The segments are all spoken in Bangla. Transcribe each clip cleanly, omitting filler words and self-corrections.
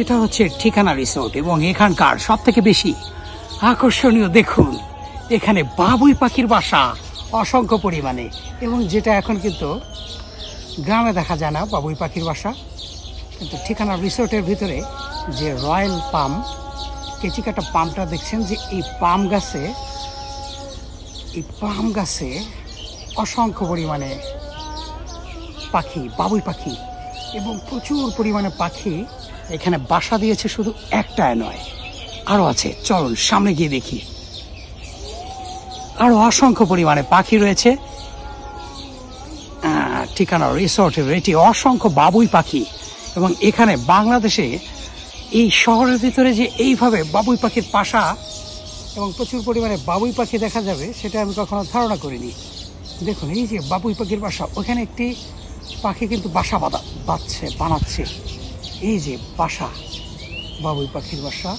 এটা হচ্ছে ঠিকানা রিসোর্ট এবং এখানকার সব থেকে বেশি আকর্ষণীয় দেখুন এখানে বাবুই পাখির বাসা অসংখ্য পরিমাণে, এবং যেটা এখন কিন্তু গ্রামে দেখা যায় না বাবুই পাখির বাসা, কিন্তু ঠিকানা রিসোর্টের ভিতরে যে রয়্যাল পাম কেচিকাটা পামটা দেখছেন, যে এই পাম গাছে অসংখ্য পরিমাণে পাখি, বাবুই পাখি, এবং প্রচুর পরিমাণে পাখি এখানে বাসা দিয়েছে। শুধু একটায় নয়, আরো আছে, চলুন সামনে গিয়ে দেখি। আরো অসংখ্য পরিমাণে পাখি রয়েছে ঠিকানা রিসোর্টের। এটি অসংখ্য বাবুই পাখি, এবং এখানে বাংলাদেশে এই শহরের ভিতরে যে এইভাবে বাবুই পাখির বাসা এবং প্রচুর পরিমাণে বাবুই পাখি দেখা যাবে সেটা আমি কখনো ধারণা করিনি। দেখুন এই যে বাবুই পাখির বাসা, ওখানে একটি পাখি কিন্তু বাসা বানাচ্ছে। এই যে বাসা, বাবুই পাখির বাসা,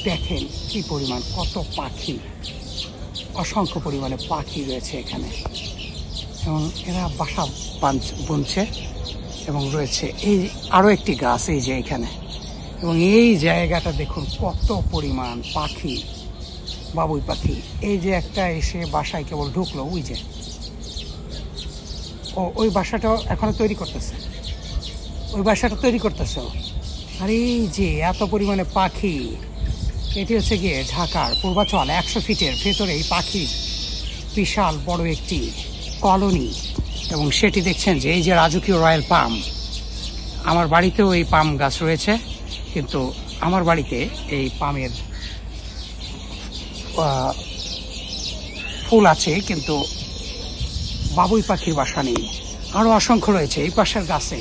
দেখেন কি পরিমাণ, কত পাখি, অসংখ্য পরিমাণে পাখি রয়েছে এখানে, এবং এরা বাসা বুনছে। এবং রয়েছে এই আরো একটি গাছ এই যে এখানে, এবং এই জায়গাটা দেখুন কত পরিমাণ পাখি, বাবুই পাখি। এই যে একটা এসে বাসায় কেবল ঢুকলো, ওই যে ওই বাসাটাও এখনো তৈরি করতেছে, আর এই যে এত পরিমাণে পাখি, এটি হচ্ছে গিয়ে ঢাকার পূর্বাচল 100 ফিটের ভেতরে এই পাখির বিশাল বড় একটি কলোনি। এবং সেটি দেখছেন যে এই যে রাজকীয় রয়্যাল পাম, আমার বাড়িতেও এই পাম গাছ রয়েছে, কিন্তু আমার বাড়িতে এই পামের ফুল আছে, কিন্তু বাবুই পাখির বাসা নেই। আরো অসংখ্য রয়েছে এই পাশের গাছে,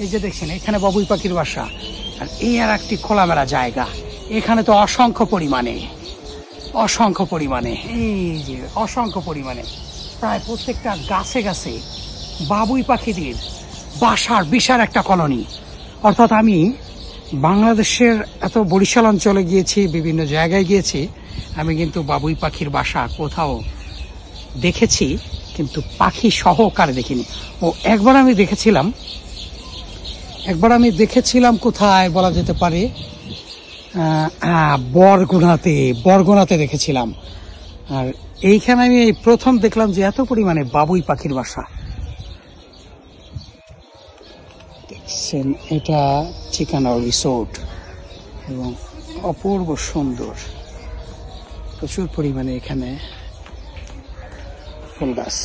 এই যে দেখছেন এখানে বাবুই পাখির বাসা। আর এই আর একটি খোলামেলা জায়গা, এখানে তো অসংখ্য পরিমাণে এই যে অসংখ্য পরিমাণে প্রায় প্রত্যেকটা গাছে গাছে বাবুই পাখিদের বাসার বিশাল একটা কলোনি। অর্থাৎ আমি বাংলাদেশের এত বরিশাল অঞ্চলে গিয়েছি, বিভিন্ন জায়গায় গিয়েছি, আমি কিন্তু বাবুই পাখির বাসা কোথাও দেখেছি, কিন্তু পাখি সহকারে দেখিনি। একবার আমি দেখেছিলাম কোথায় বলা যেতে পারে, বরগুনাতে দেখেছিলাম। আর এইখানে আমি এই প্রথম দেখলাম যে এত পরিমাণে বাবুই পাখির বাসা। দেখছেন এটা ঠিকানা রিসোর্ট, এবং অপূর্ব সুন্দর, প্রচুর পরিমাণে এখানে ফুল গাছ,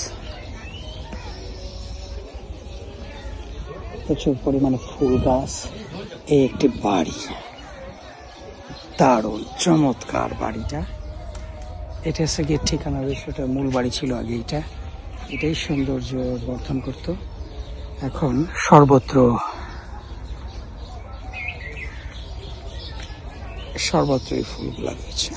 এই একটি বাড়ি, দারুণ চমৎকার বাড়িটা। এটা হচ্ছে গিয়ে ঠিকানা রিসোর্টের মূল বাড়ি ছিল আগে, এটাই সৌন্দর্য বর্ধন করত। এখন সর্বত্রই ফুলগুলা রয়েছে।